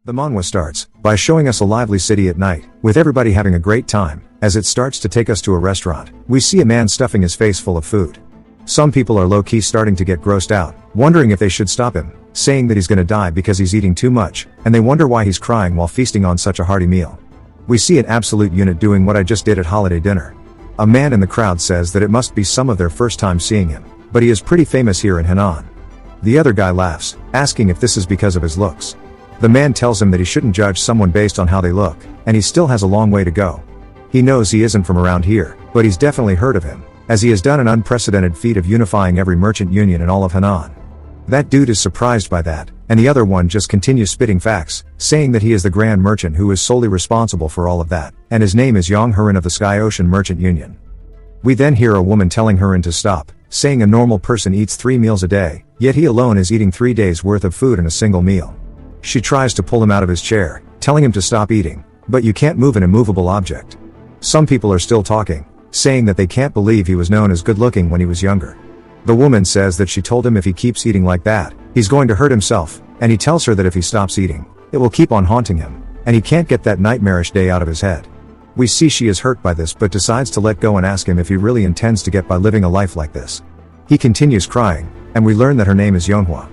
The manhwa starts by showing us a lively city at night, with everybody having a great time. As it starts to take us to a restaurant, we see a man stuffing his face full of food. Some people are low-key starting to get grossed out, wondering if they should stop him, saying that he's gonna die because he's eating too much, and they wonder why he's crying while feasting on such a hearty meal. We see an absolute unit doing what I just did at holiday dinner. A man in the crowd says that it must be some of their first time seeing him, but he is pretty famous here in Henan. The other guy laughs, asking if this is because of his looks. The man tells him that he shouldn't judge someone based on how they look, and he still has a long way to go. He knows he isn't from around here, but he's definitely heard of him, as he has done an unprecedented feat of unifying every merchant union in all of Henan. That dude is surprised by that, and the other one just continues spitting facts, saying that he is the grand merchant who is solely responsible for all of that, and his name is Yong Clan of the Sky Ocean Merchant Union. We then hear a woman telling Herin to stop, saying a normal person eats 3 meals a day, yet he alone is eating 3 days worth of food in a single meal. She tries to pull him out of his chair, telling him to stop eating, but you can't move an immovable object. Some people are still talking, saying that they can't believe he was known as good looking when he was younger. The woman says that she told him if he keeps eating like that, he's going to hurt himself, and he tells her that if he stops eating, it will keep on haunting him, and he can't get that nightmarish day out of his head. We see she is hurt by this but decides to let go and ask him if he really intends to get by living a life like this. He continues crying, and we learn that her name is Yonghwa.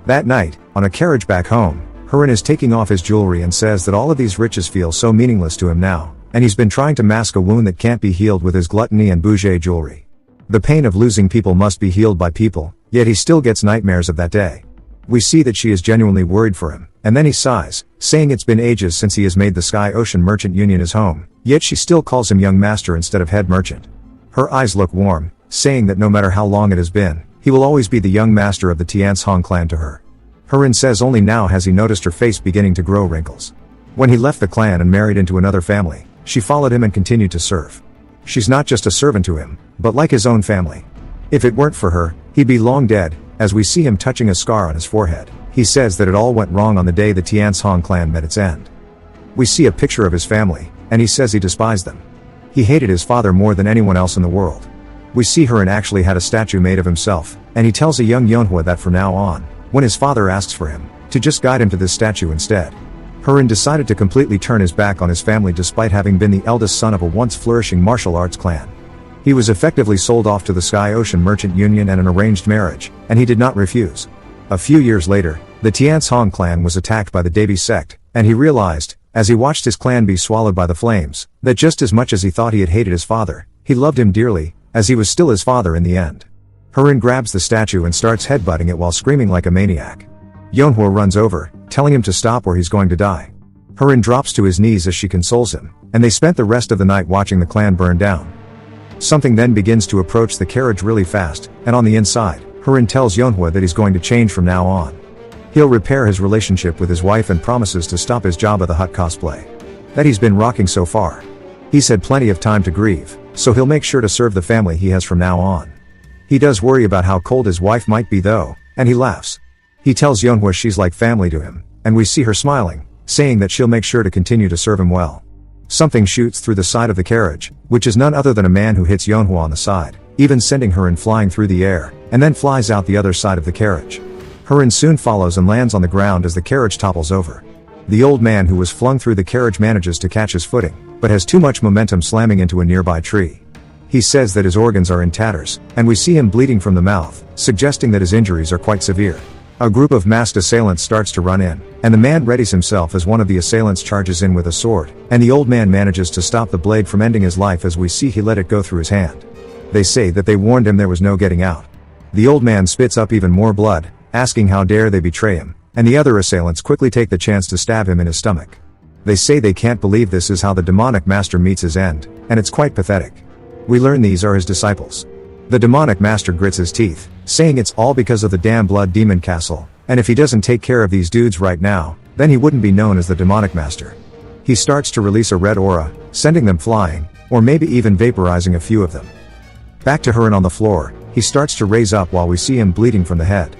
That night, on a carriage back home, Herin is taking off his jewelry and says that all of these riches feel so meaningless to him now, and he's been trying to mask a wound that can't be healed with his gluttony and bourgeois jewelry. The pain of losing people must be healed by people, yet he still gets nightmares of that day. We see that she is genuinely worried for him, and then he sighs, saying it's been ages since he has made the Sky Ocean Merchant Union his home, yet she still calls him young master instead of head merchant. Her eyes look warm, saying that no matter how long it has been, he will always be the young master of the Yong Clan to her. Herin says only now has he noticed her face beginning to grow wrinkles. When he left the clan and married into another family, she followed him and continued to serve. She's not just a servant to him, but like his own family. If it weren't for her, he'd be long dead, as we see him touching a scar on his forehead. He says that it all went wrong on the day the Yong Clan met its end. We see a picture of his family, and he says he despised them. He hated his father more than anyone else in the world. We see Herin actually had a statue made of himself, and he tells a young Yonghwa that from now on, when his father asks for him, to just guide him to this statue instead. Herin decided to completely turn his back on his family despite having been the eldest son of a once flourishing martial arts clan. He was effectively sold off to the Sky Ocean Merchant Union and an arranged marriage, and he did not refuse. A few years later, the Yong Clan was attacked by the Devi sect, and he realized, as he watched his clan be swallowed by the flames, that just as much as he thought he had hated his father, he loved him dearly, as he was still his father in the end. Herin grabs the statue and starts headbutting it while screaming like a maniac. Yonghwa runs over, telling him to stop or he's going to die. Herin drops to his knees as she consoles him, and they spent the rest of the night watching the clan burn down. Something then begins to approach the carriage really fast, and on the inside, Herin tells Yonghwa that he's going to change from now on. He'll repair his relationship with his wife and promises to stop his Jabba the Hutt cosplay that he's been rocking so far. He's had plenty of time to grieve, so he'll make sure to serve the family he has from now on. He does worry about how cold his wife might be though, and he laughs. He tells Yonghwa she's like family to him, and we see her smiling, saying that she'll make sure to continue to serve him well. Something shoots through the side of the carriage, which is none other than a man who hits Yonghwa on the side, even sending Herin flying through the air, and then flies out the other side of the carriage. Herin soon follows and lands on the ground as the carriage topples over. The old man who was flung through the carriage manages to catch his footing, but has too much momentum slamming into a nearby tree. He says that his organs are in tatters, and we see him bleeding from the mouth, suggesting that his injuries are quite severe. A group of masked assailants starts to run in, and the man readies himself as one of the assailants charges in with a sword, and the old man manages to stop the blade from ending his life as we see he let it go through his hand. They say that they warned him there was no getting out. The old man spits up even more blood, asking how dare they betray him, and the other assailants quickly take the chance to stab him in his stomach. They say they can't believe this is how the demonic master meets his end, and it's quite pathetic. We learn these are his disciples. The demonic master grits his teeth, saying it's all because of the damn blood demon castle, and if he doesn't take care of these dudes right now, then he wouldn't be known as the demonic master. He starts to release a red aura, sending them flying, or maybe even vaporizing a few of them. Back to Herin on the floor, he starts to raise up while we see him bleeding from the head.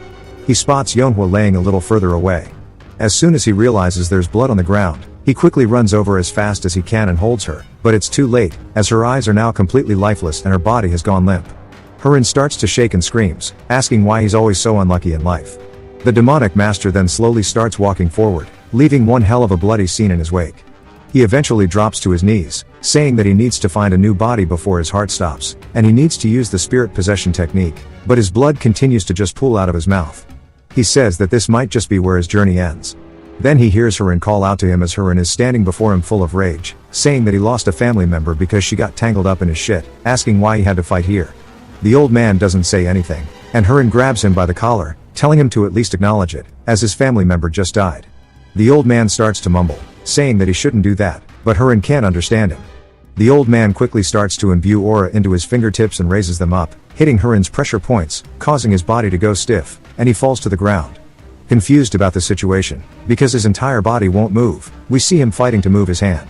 He spots Yonghwa laying a little further away. As soon as he realizes there's blood on the ground, he quickly runs over as fast as he can and holds her, but it's too late, as her eyes are now completely lifeless and her body has gone limp. Herin starts to shake and screams, asking why he's always so unlucky in life. The demonic master then slowly starts walking forward, leaving one hell of a bloody scene in his wake. He eventually drops to his knees, saying that he needs to find a new body before his heart stops, and he needs to use the spirit possession technique, but his blood continues to just pool out of his mouth. He says that this might just be where his journey ends. Then he hears Herin call out to him as Herin is standing before him full of rage, saying that he lost a family member because she got tangled up in his shit, asking why he had to fight here. The old man doesn't say anything, and Herin grabs him by the collar, telling him to at least acknowledge it, as his family member just died. The old man starts to mumble, saying that he shouldn't do that, but Herin can't understand him. The old man quickly starts to imbue aura into his fingertips and raises them up, hitting Herin's pressure points, causing his body to go stiff, and he falls to the ground. Confused about the situation, because his entire body won't move, we see him fighting to move his hand.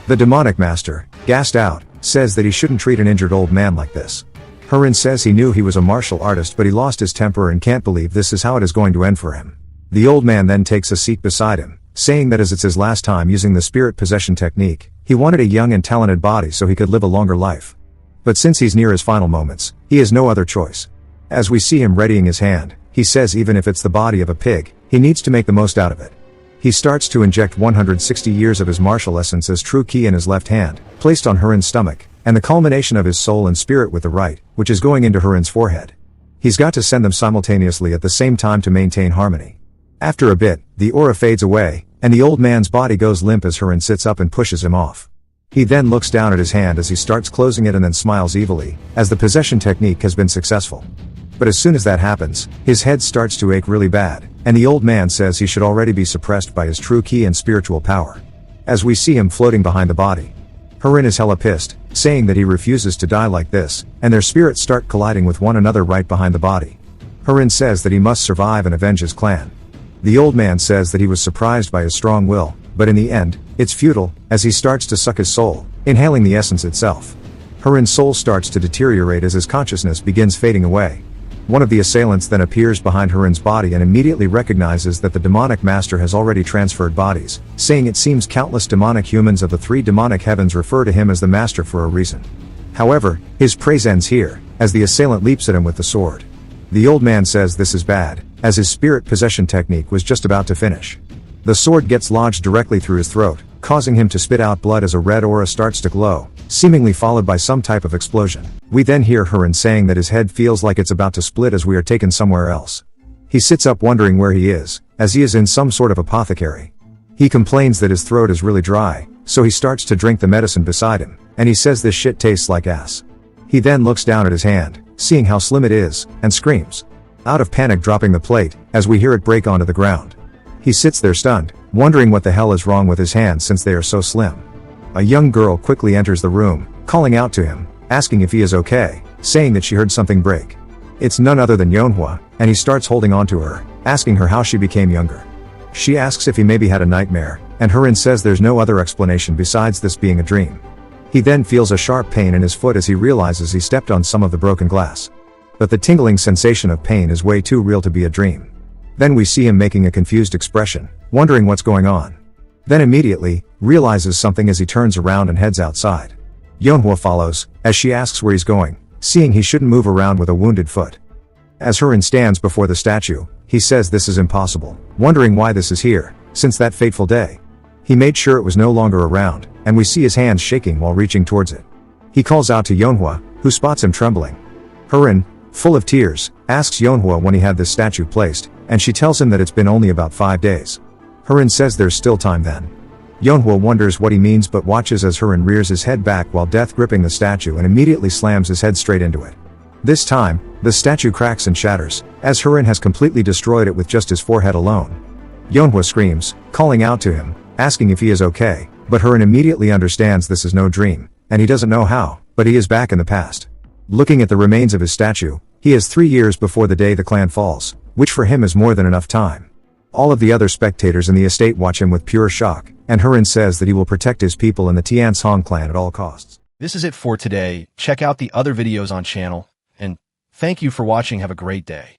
The demonic master, gassed out, says that he shouldn't treat an injured old man like this. Herin says he knew he was a martial artist but he lost his temper and can't believe this is how it is going to end for him. The old man then takes a seat beside him, saying that as it's his last time using the spirit possession technique, he wanted a young and talented body so he could live a longer life. But since he's near his final moments, he has no other choice. As we see him readying his hand, he says even if it's the body of a pig, he needs to make the most out of it. He starts to inject 160 years of his martial essence as true ki in his left hand, placed on Herin's stomach, and the culmination of his soul and spirit with the right, which is going into Herin's forehead. He's got to send them simultaneously at the same time to maintain harmony. After a bit, the aura fades away, and the old man's body goes limp as Herin sits up and pushes him off. He then looks down at his hand as he starts closing it and then smiles evilly, as the possession technique has been successful. But as soon as that happens, his head starts to ache really bad, and the old man says he should already be suppressed by his true ki and spiritual power. As we see him floating behind the body, Herin is hella pissed, saying that he refuses to die like this, and their spirits start colliding with one another right behind the body. Herin says that he must survive and avenge his clan. The old man says that he was surprised by his strong will, but in the end, it's futile, as he starts to suck his soul, inhaling the essence itself. Herin's soul starts to deteriorate as his consciousness begins fading away. One of the assailants then appears behind Herin's body and immediately recognizes that the demonic master has already transferred bodies, saying it seems countless demonic humans of the three demonic heavens refer to him as the master for a reason. However, his praise ends here, as the assailant leaps at him with the sword. The old man says this is bad, as his spirit possession technique was just about to finish. The sword gets lodged directly through his throat, causing him to spit out blood as a red aura starts to glow, seemingly followed by some type of explosion. We then hear Herin saying that his head feels like it's about to split as we are taken somewhere else. He sits up wondering where he is, as he is in some sort of apothecary. He complains that his throat is really dry, so he starts to drink the medicine beside him, and he says this shit tastes like ass. He then looks down at his hand, seeing how slim it is, and screams. Out of panic dropping the plate, as we hear it break onto the ground. He sits there stunned, wondering what the hell is wrong with his hands since they are so slim. A young girl quickly enters the room, calling out to him, asking if he is okay, saying that she heard something break. It's none other than Yonhwa, and he starts holding on to her, asking her how she became younger. She asks if he maybe had a nightmare, and Herin says there's no other explanation besides this being a dream. He then feels a sharp pain in his foot as he realizes he stepped on some of the broken glass. But the tingling sensation of pain is way too real to be a dream. Then we see him making a confused expression, wondering what's going on. Then immediately, realizes something as he turns around and heads outside. Yonhwa follows, as she asks where he's going, seeing he shouldn't move around with a wounded foot. As Herin stands before the statue, he says this is impossible, wondering why this is here, since that fateful day. He made sure it was no longer around, and we see his hands shaking while reaching towards it. He calls out to Yonhwa, who spots him trembling. Herin, full of tears, asks Yonhwa when he had this statue placed, and she tells him that it's been only about 5 days. Herin says there's still time then. Yonhwa wonders what he means but watches as Herin rears his head back while death gripping the statue and immediately slams his head straight into it. This time, the statue cracks and shatters, as Herin has completely destroyed it with just his forehead alone. Yonhwa screams, calling out to him, asking if he is okay, but Herin immediately understands this is no dream, and he doesn't know how, but he is back in the past. Looking at the remains of his statue, he is 3 years before the day the clan falls, which for him is more than enough time. All of the other spectators in the estate watch him with pure shock, and Herin says that he will protect his people and the Tiansong clan at all costs. This is it for today. Check out the other videos on channel, and thank you for watching. Have a great day.